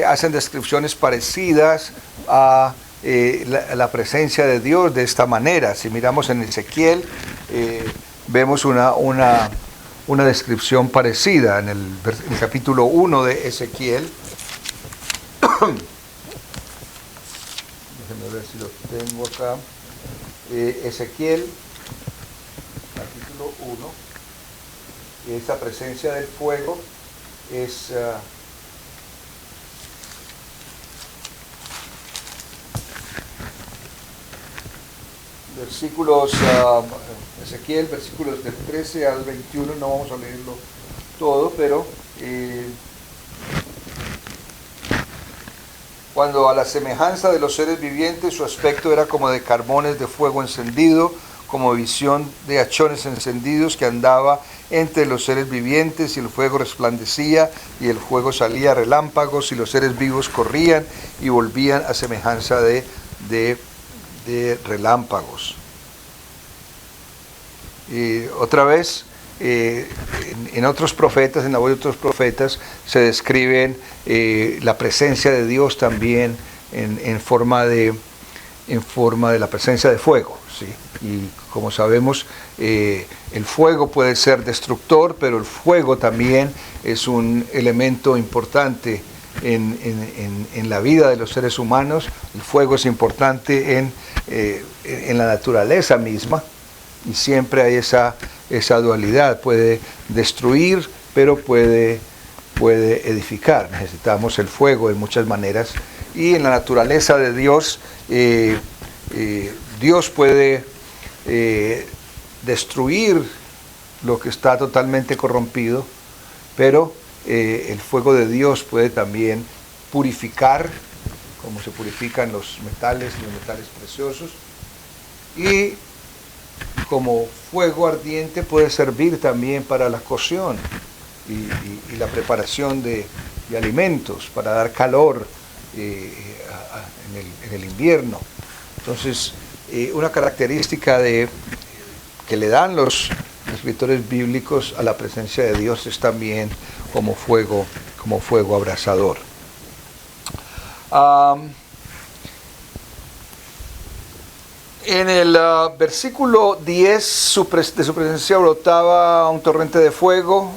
hacen descripciones parecidas a la presencia de Dios de esta manera. Si miramos en Ezequiel, vemos una descripción parecida en el capítulo 1 de Ezequiel. Déjenme ver si lo tengo acá. Ezequiel, capítulo 1. Esta presencia del fuego es... versículos, Ezequiel, versículos del 13 al 21, no vamos a leerlo todo, pero cuando a la semejanza de los seres vivientes su aspecto era como de carbones de fuego encendido, como visión de hachones encendidos que andaba entre los seres vivientes, y el fuego resplandecía y el fuego salía a relámpagos, y los seres vivos corrían y volvían a semejanza de relámpagos. Y otra vez, en otros profetas, en la voz de otros profetas, se describen la presencia de Dios también en forma de la presencia de fuego, ¿sí? Y como sabemos, el fuego puede ser destructor, pero el fuego también es un elemento importante en la vida de los seres humanos. El fuego es importante en la naturaleza misma, y siempre hay esa dualidad. Puede destruir, pero puede edificar. Necesitamos el fuego de muchas maneras, y en la naturaleza de Dios, Dios puede destruir lo que está totalmente corrompido, pero el fuego de Dios puede también purificar, como se purifican los metales preciosos, y como fuego ardiente puede servir también para la cocción y la preparación de alimentos, para dar calor en el invierno. Entonces, una característica que le dan los escritores bíblicos a la presencia de Dios es también como fuego abrasador. En el versículo 10, de su presencia brotaba un torrente de fuego,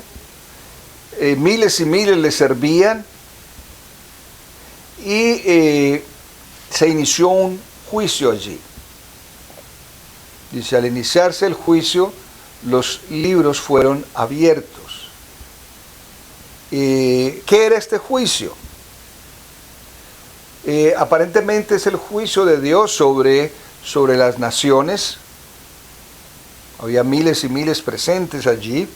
miles y miles le servían, y se inició un juicio allí. Dice, al iniciarse el juicio, los libros fueron abiertos. ¿Qué era este juicio? Aparentemente es el juicio de Dios sobre las naciones. Había miles y miles presentes allí,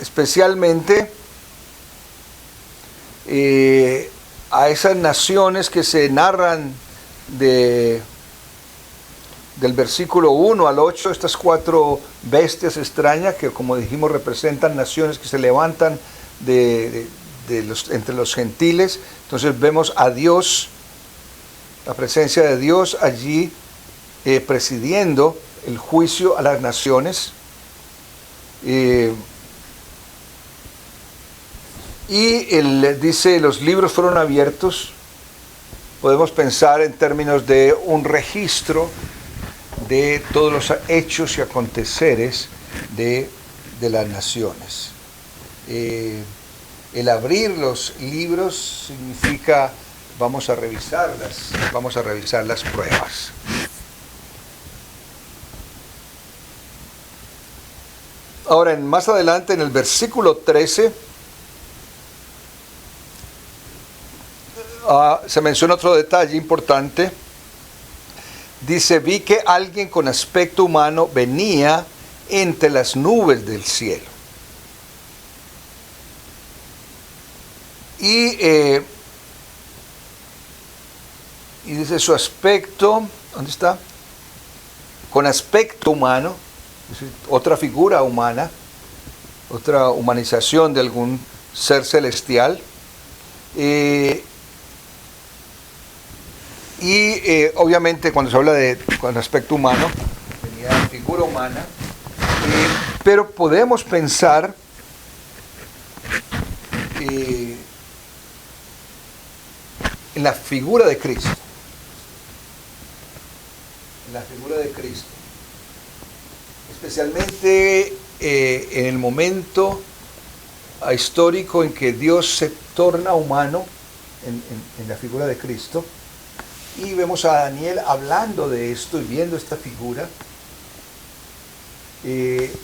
especialmente a esas naciones que se narran del versículo 1 al 8, estas 4 bestias extrañas que, como dijimos, representan naciones que se levantan entre los gentiles. Entonces vemos a Dios, la presencia de Dios allí presidiendo el juicio a las naciones. Y él dice, los libros fueron abiertos. Podemos pensar en términos de un registro de todos los hechos y aconteceres de las naciones. El abrir los libros significa vamos a revisar las pruebas. Ahora, más adelante en el versículo 13, se menciona otro detalle importante. Dice, vi que alguien con aspecto humano venía entre las nubes del cielo. Y dice su aspecto, ¿dónde está? Con aspecto humano, es decir, otra figura humana, otra humanización de algún ser celestial. Obviamente cuando se habla con aspecto humano, venía de figura humana, pero podemos pensar en la figura de Cristo. En la figura de Cristo. Especialmente en el momento histórico en que Dios se torna humano en la figura de Cristo. Y vemos a Daniel hablando de esto y viendo esta figura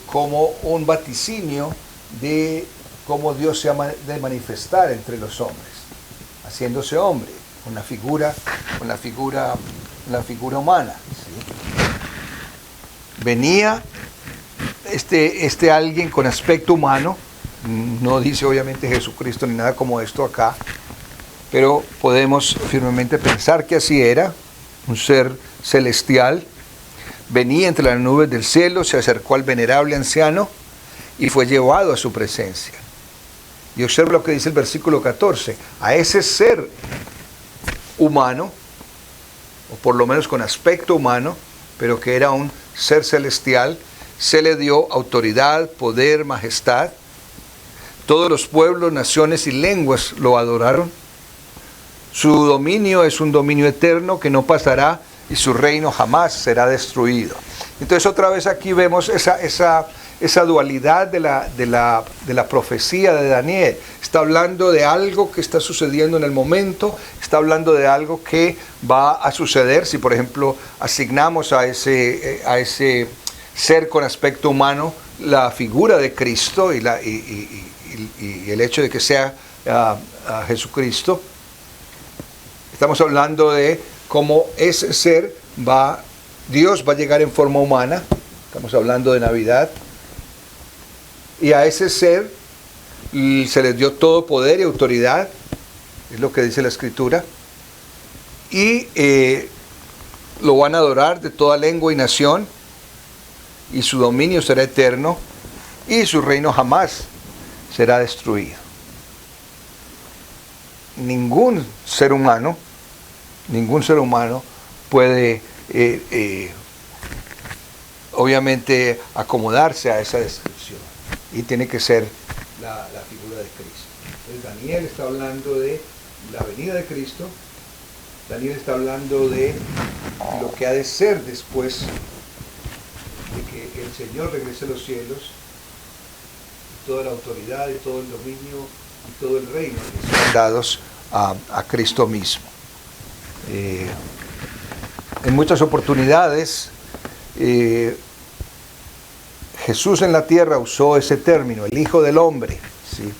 como un vaticinio de cómo Dios se ha de manifestar entre los hombres, haciéndose hombre, con la figura humana. ¿Sí? Venía este alguien con aspecto humano, no dice obviamente Jesucristo ni nada como esto acá, pero podemos firmemente pensar que así era, un ser celestial. Venía entre las nubes del cielo, se acercó al venerable anciano y fue llevado a su presencia. Y observa lo que dice el versículo 14, a ese ser humano, o por lo menos con aspecto humano, pero que era un ser celestial, se le dio autoridad, poder, majestad. Todos los pueblos, naciones y lenguas lo adoraron. Su dominio es un dominio eterno que no pasará y su reino jamás será destruido. Entonces otra vez aquí vemos esa dualidad de la profecía de Daniel. Está hablando de algo que está sucediendo en el momento, está hablando de algo que va a suceder. Si por ejemplo asignamos a ese ser con aspecto humano la figura de Cristo y el hecho de que sea Jesucristo, estamos hablando de cómo ese ser Dios va a llegar en forma humana. Estamos hablando de Navidad. Y a ese ser se les dio todo poder y autoridad, es lo que dice la Escritura. Y lo van a adorar de toda lengua y nación. Y su dominio será eterno. Y su reino jamás será destruido. Ningún ser humano puede obviamente acomodarse a esa descripción, y tiene que ser la figura de Cristo. Entonces Daniel está hablando de la venida de Cristo. Daniel está hablando de lo que ha de ser después de que el Señor regrese a los cielos, y toda la autoridad y todo el dominio y todo el reino que son dados a Cristo mismo. En muchas oportunidades Jesús en la tierra usó ese término, el Hijo del Hombre, ¿sí?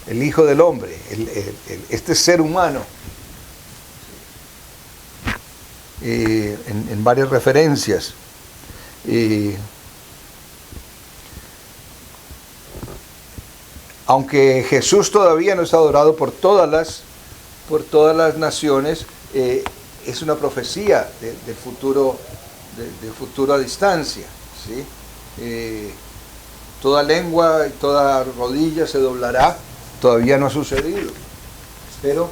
El Hijo del Hombre, este ser humano, en varias referencias. Aunque Jesús todavía no es adorado por todas las naciones, es una profecía del futuro a distancia, ¿sí? Toda lengua y toda rodilla se doblará. Todavía no ha sucedido, pero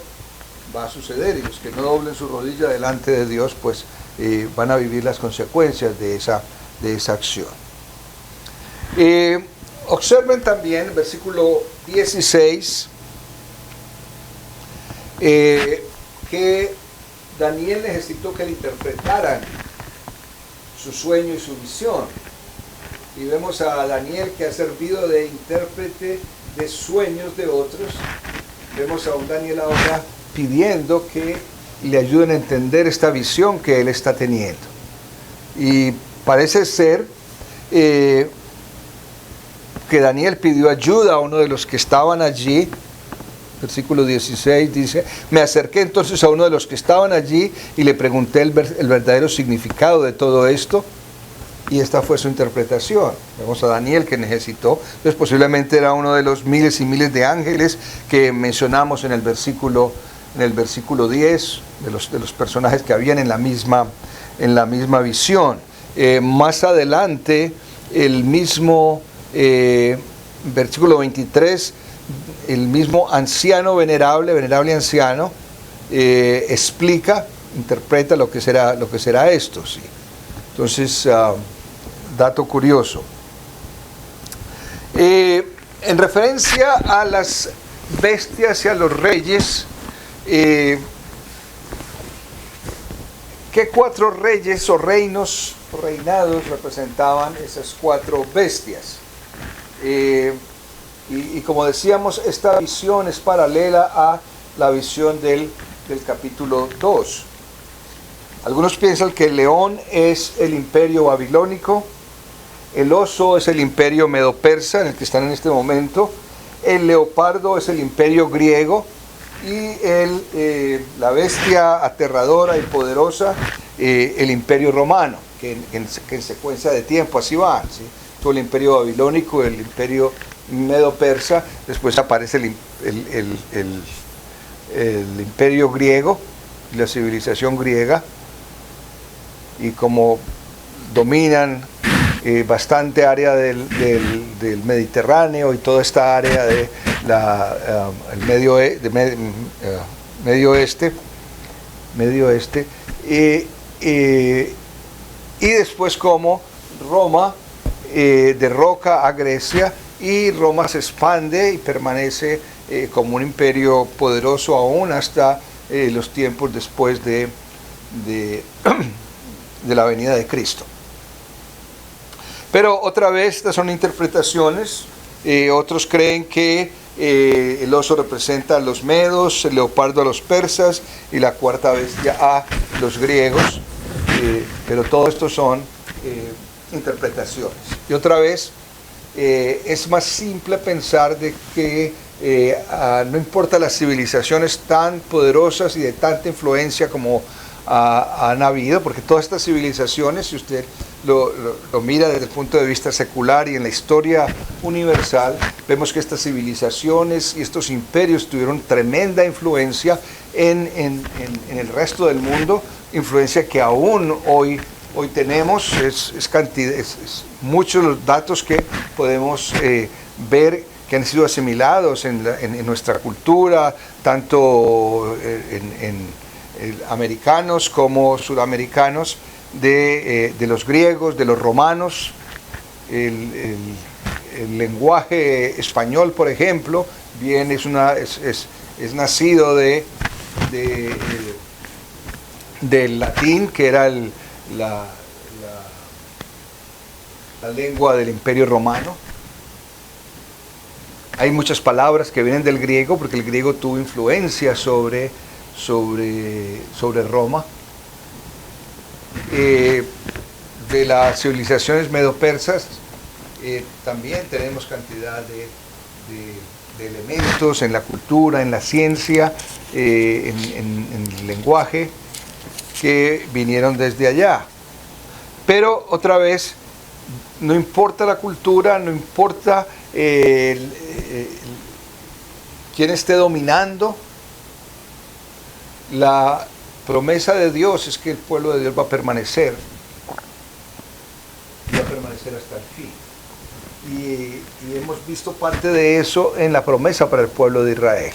va a suceder, y los que no doblen su rodilla delante de Dios, pues van a vivir las consecuencias de esa acción. Observen también, versículo 16, que Daniel necesitó que le interpretaran su sueño y su visión. Y vemos a Daniel que ha servido de intérprete de sueños de otros. Vemos a un Daniel ahora pidiendo que le ayuden a entender esta visión que él está teniendo. Y parece ser que Daniel pidió ayuda a uno de los que estaban allí. Versículo 16 dice: me acerqué entonces a uno de los que estaban allí y le pregunté el verdadero significado de todo esto, y esta fue su interpretación. Vemos a Daniel que necesitó, entonces posiblemente era uno de los miles y miles de ángeles que mencionamos en el versículo 10, de los personajes que habían en la misma visión. Más adelante, el mismo versículo 23, el mismo anciano venerable anciano, interpreta lo que será esto, ¿sí? Entonces, dato curioso. En referencia a las bestias y a los reyes, ¿Qué 4 reyes o reinos o reinados representaban esas 4 bestias? Y como decíamos, esta visión es paralela a la visión del capítulo 2. Algunos piensan que el león es el imperio babilónico, el oso es el imperio medo-persa en el que están en este momento, el leopardo es el imperio griego y la bestia aterradora y poderosa, el imperio romano, que en secuencia de tiempo así van, ¿sí? Todo el imperio babilónico, el imperio medo-persa, después aparece el imperio griego, la civilización griega, y como dominan bastante área del Mediterráneo y toda esta área de el Medio Oeste, y después como Roma derroca a Grecia y Roma se expande y permanece como un imperio poderoso aún hasta los tiempos después de la venida de Cristo. Pero otra vez estas son interpretaciones. Otros creen que el oso representa a los medos, el leopardo a los persas y la 4ª bestia a los griegos, pero todo esto son interpretaciones. Y otra vez es más simple pensar de que no importa las civilizaciones tan poderosas y de tanta influencia como han habido, porque todas estas civilizaciones, si usted lo mira desde el punto de vista secular y en la historia universal, vemos que estas civilizaciones y estos imperios tuvieron tremenda influencia en el resto del mundo, influencia que aún hoy tenemos, es muchos los datos que podemos ver que han sido asimilados en nuestra cultura, tanto americanos como sudamericanos, de los griegos, de los romanos. El lenguaje español, por ejemplo, es nacido del latín, que era la lengua del Imperio Romano. Hay muchas palabras que vienen del griego, porque el griego tuvo influencia sobre Roma. De las civilizaciones medo-persas también tenemos cantidad de elementos en la cultura, en la ciencia, en el lenguaje, que vinieron desde allá. Pero otra vez, no importa la cultura, no importa quién esté dominando, la promesa de Dios es que el pueblo de Dios va a permanecer hasta el fin. Y hemos visto parte de eso en la promesa para el pueblo de Israel.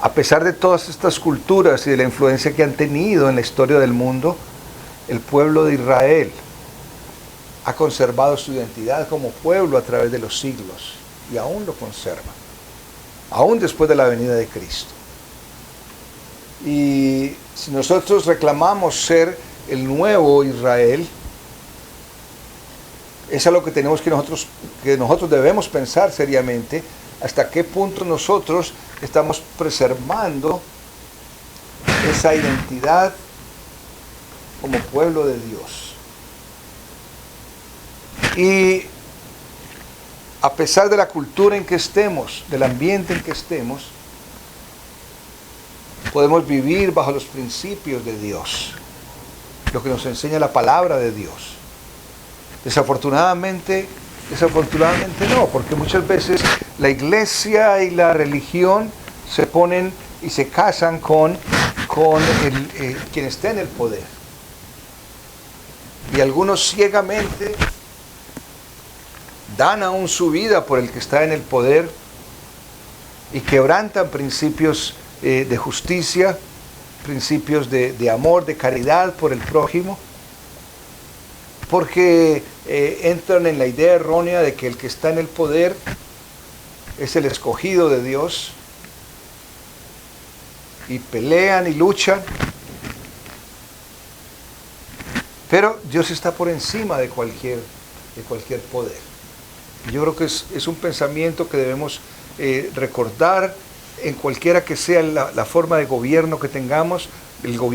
A pesar de todas estas culturas y de la influencia que han tenido en la historia del mundo, el pueblo de Israel ha conservado su identidad como pueblo a través de los siglos y aún lo conserva, aún después de la venida de Cristo. Y si nosotros reclamamos ser el nuevo Israel, es algo que tenemos que nosotros debemos pensar seriamente, hasta qué punto nosotros estamos preservando esa identidad como pueblo de Dios. Y a pesar de la cultura en que estemos, del ambiente en que estemos, podemos vivir bajo los principios de Dios, lo que nos enseña la palabra de Dios. Desafortunadamente no, porque muchas veces la iglesia y la religión se ponen y se casan con quien está en el poder. Y algunos ciegamente dan aún su vida por el que está en el poder y quebrantan principios de justicia, principios de amor, de caridad por el prójimo, porque entran en la idea errónea de que el que está en el poder es el escogido de Dios, y pelean y luchan Pero Dios está por encima de cualquier poder. Yo creo que es un pensamiento que debemos recordar en cualquiera que sea la forma de gobierno que tengamos, el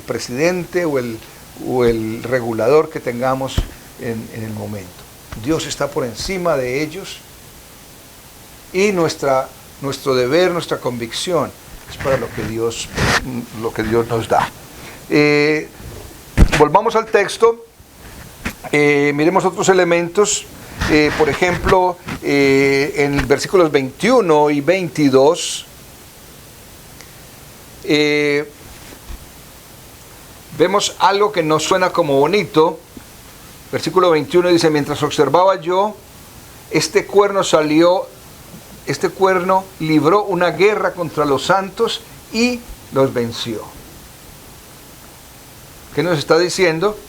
presidente o el regulador que tengamos en el momento. Dios está por encima de ellos y nuestro deber, nuestra convicción es para lo que Dios nos da. Volvamos al texto. Miremos otros elementos, por ejemplo, en versículos 21 y 22, vemos algo que nos suena como bonito. Versículo 21 dice: mientras observaba yo, este cuerno libró una guerra contra los santos y los venció. ¿Qué nos está diciendo?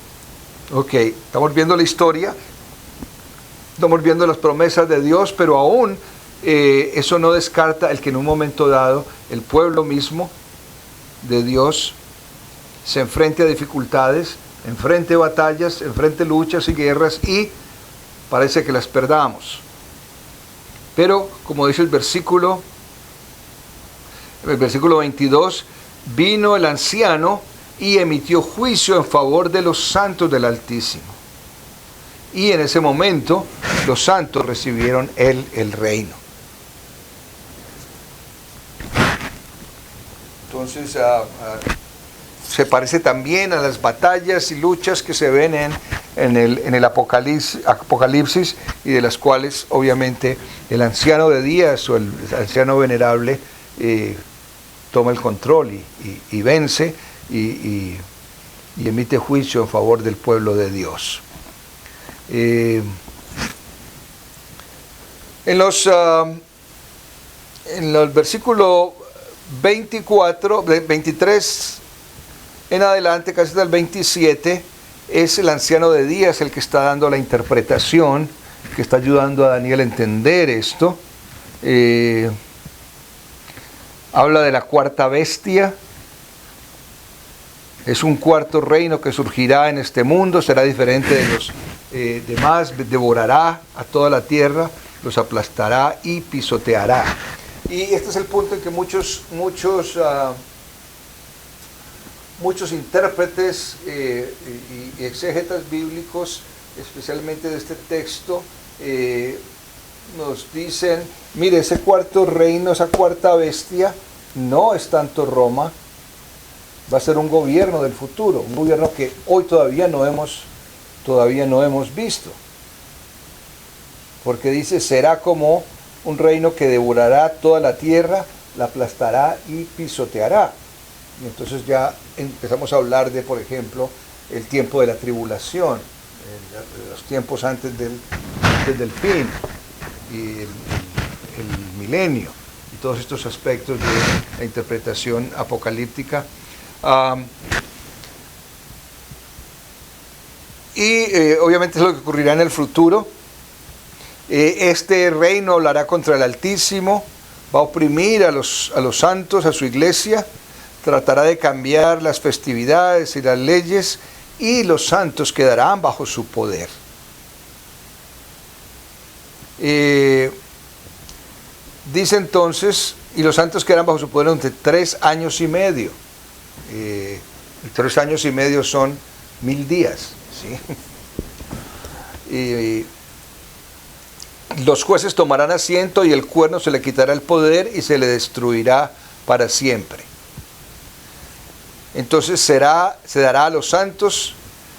Ok, estamos viendo la historia, estamos viendo las promesas de Dios, pero aún eso no descarta el que en un momento dado el pueblo mismo de Dios se enfrente a dificultades, enfrente batallas, enfrente luchas y guerras, y parece que las perdamos. Pero, como dice el versículo 22, vino el anciano y emitió juicio en favor de los santos del Altísimo. Y en ese momento los santos recibieron el reino. Entonces se parece también a las batallas y luchas que se ven en el Apocalipsis, y de las cuales obviamente el anciano de días o el anciano venerable toma el control y vence y emite juicio en favor del pueblo de Dios. En los versículos 23 en adelante, casi hasta el 27, es el anciano de días el que está dando la interpretación, que está ayudando a Daniel a entender esto. Habla de la cuarta bestia. Es un cuarto reino que surgirá en este mundo, será diferente de los demás, devorará a toda la tierra, los aplastará y pisoteará. Y este es el punto en que muchos intérpretes y exégetas bíblicos, especialmente de este texto, nos dicen: mire, ese cuarto reino, esa cuarta bestia, no es tanto Roma, va a ser un gobierno del futuro, un gobierno que hoy todavía no hemos visto. Porque dice: será como un reino que devorará toda la tierra, la aplastará y pisoteará. Y entonces ya empezamos a hablar de, por ejemplo, el tiempo de la tribulación, los tiempos antes del fin, y el milenio, y todos estos aspectos de la interpretación apocalíptica. Obviamente es lo que ocurrirá en el futuro. Este reino hablará contra el Altísimo, va a oprimir a los santos, a su iglesia, tratará de cambiar las festividades y las leyes, y los santos quedarán bajo su poder. Dice entonces: y los santos quedarán bajo su poder durante 3 años y medio. Y 3 años y medio son 1000 días, ¿sí? Y los jueces tomarán asiento, y el cuerno se le quitará el poder y se le destruirá para siempre. Entonces se dará a los santos,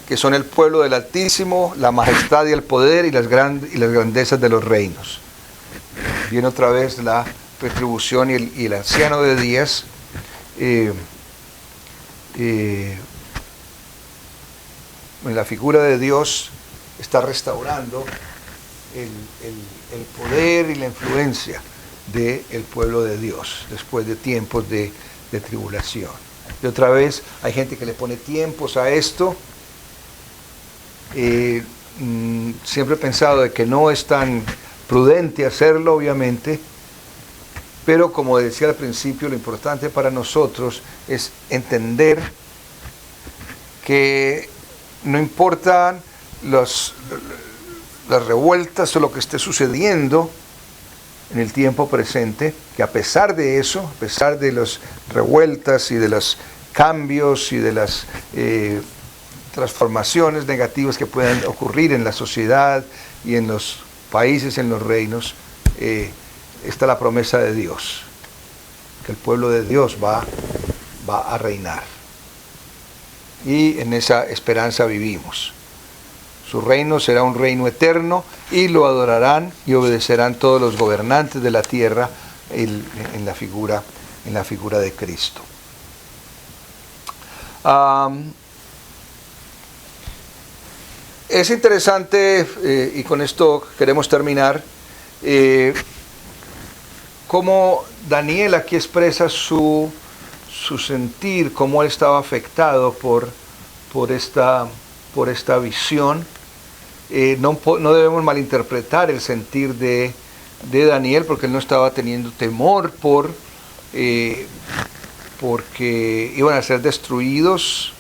que son el pueblo del Altísimo, la majestad y el poder y las grandezas de los reinos. Viene otra vez la retribución y el anciano de días. En la figura de Dios está restaurando el poder y la influencia del pueblo de Dios después de tiempos de tribulación. Y otra vez hay gente que le pone tiempos a esto. Siempre he pensado de que no es tan prudente hacerlo, obviamente, pero como decía al principio, lo importante para nosotros es entender que no importan las revueltas o lo que esté sucediendo en el tiempo presente, que a pesar de eso, a pesar de las revueltas y de los cambios y de las transformaciones negativas que puedan ocurrir en la sociedad y en los países, en los reinos, está la promesa de Dios, que el pueblo de Dios va a reinar. Y en esa esperanza vivimos. Su reino será un reino eterno y lo adorarán y obedecerán todos los gobernantes de la tierra en la figura de Cristo. Es interesante, y con esto queremos terminar, cómo Daniel aquí expresa su sentir, cómo él estaba afectado por esta visión. No debemos malinterpretar el sentir de Daniel, porque él no estaba teniendo temor porque iban a ser destruidos.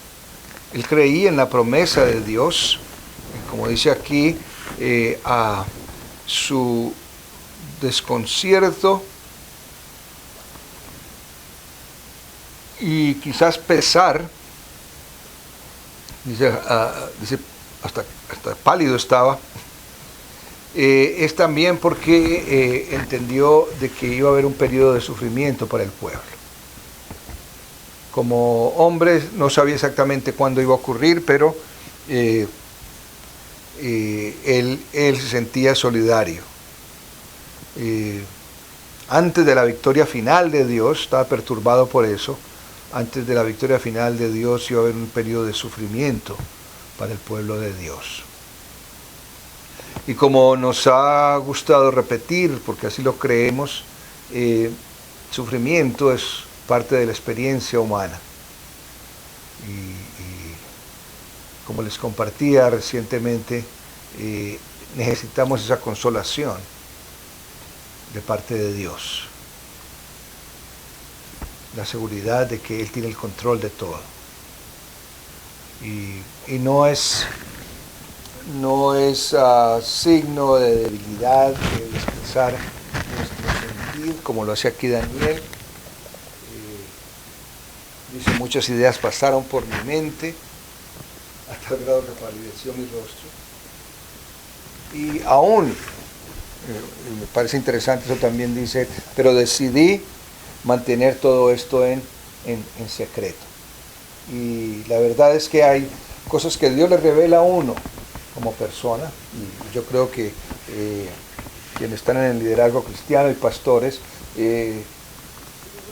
Él creía en la promesa de Dios, como dice aquí, a su desconcierto y quizás pesar, dice hasta pálido estaba, es también porque entendió de que iba a haber un periodo de sufrimiento para el pueblo. Como hombre no sabía exactamente cuándo iba a ocurrir, pero él se sentía solidario. Antes de la victoria final de Dios, estaba perturbado por eso, antes de la victoria final de Dios iba a haber un periodo de sufrimiento para el pueblo de Dios. Y como nos ha gustado repetir, porque así lo creemos, sufrimiento es parte de la experiencia humana. Y como les compartía recientemente, necesitamos esa consolación de parte de Dios. La seguridad de que Él tiene el control de todo. Y no es signo de debilidad de expresar nuestro sentir, como lo hace aquí Daniel. Dice, muchas ideas pasaron por mi mente, hasta el grado que palideció mi rostro. Y aún, me parece interesante, eso también dice, pero decidí mantener todo esto en secreto. Y la verdad es que hay cosas que Dios le revela a uno como persona, y yo creo que quienes están en el liderazgo cristiano y pastores,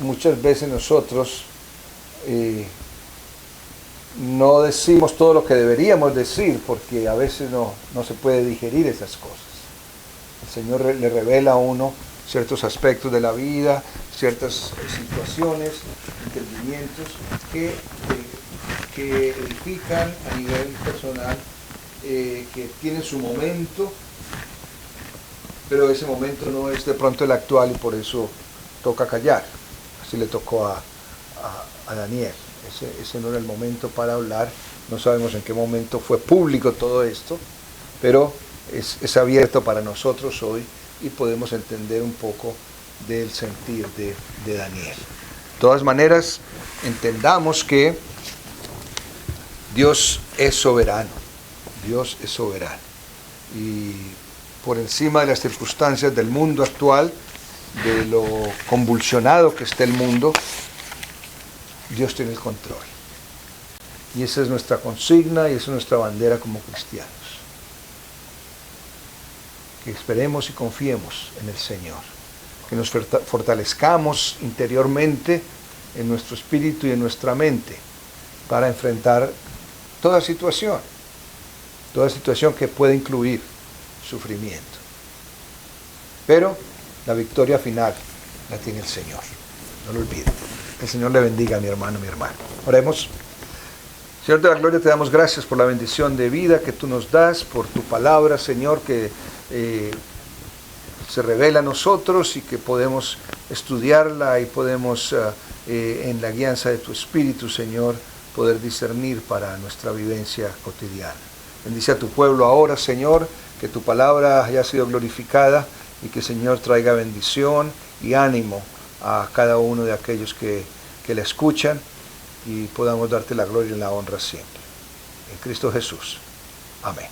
muchas veces nosotros no decimos todo lo que deberíamos decir, porque a veces no se puede digerir esas cosas. El Señor le revela a uno ciertos aspectos de la vida, ciertas situaciones, entendimientos que edifican a nivel personal, que tienen su momento, pero ese momento no es de pronto el actual y por eso toca callar. Así le tocó a Daniel. Ese no era el momento para hablar. No sabemos en qué momento fue público todo esto, pero es abierto para nosotros hoy y podemos entender un poco del sentir de Daniel. De todas maneras, entendamos que Dios es soberano. Dios es soberano. Y por encima de las circunstancias del mundo actual, de lo convulsionado que está el mundo, Dios tiene el control. Y esa es nuestra consigna y esa es nuestra bandera como cristianos. Que esperemos y confiemos en el Señor. Que nos fortalezcamos interiormente en nuestro espíritu y en nuestra mente para enfrentar toda situación que puede incluir sufrimiento. Pero la victoria final la tiene el Señor. No lo olviden. El Señor le bendiga, mi hermano, mi hermana. Oremos. Señor de la gloria, te damos gracias por la bendición de vida que tú nos das, por tu palabra, Señor, que se revela a nosotros y que podemos estudiarla y podemos, en la guianza de tu Espíritu, Señor, poder discernir para nuestra vivencia cotidiana. Bendice a tu pueblo ahora, Señor, que tu palabra haya sido glorificada y que, Señor, traiga bendición y ánimo a cada uno de aquellos que la escuchan, y podamos darte la gloria y la honra siempre. En Cristo Jesús. Amén.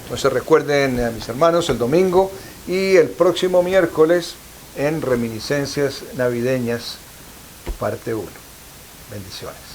Entonces recuerden, mis hermanos, el domingo y el próximo miércoles en Reminiscencias Navideñas, parte 1. Bendiciones.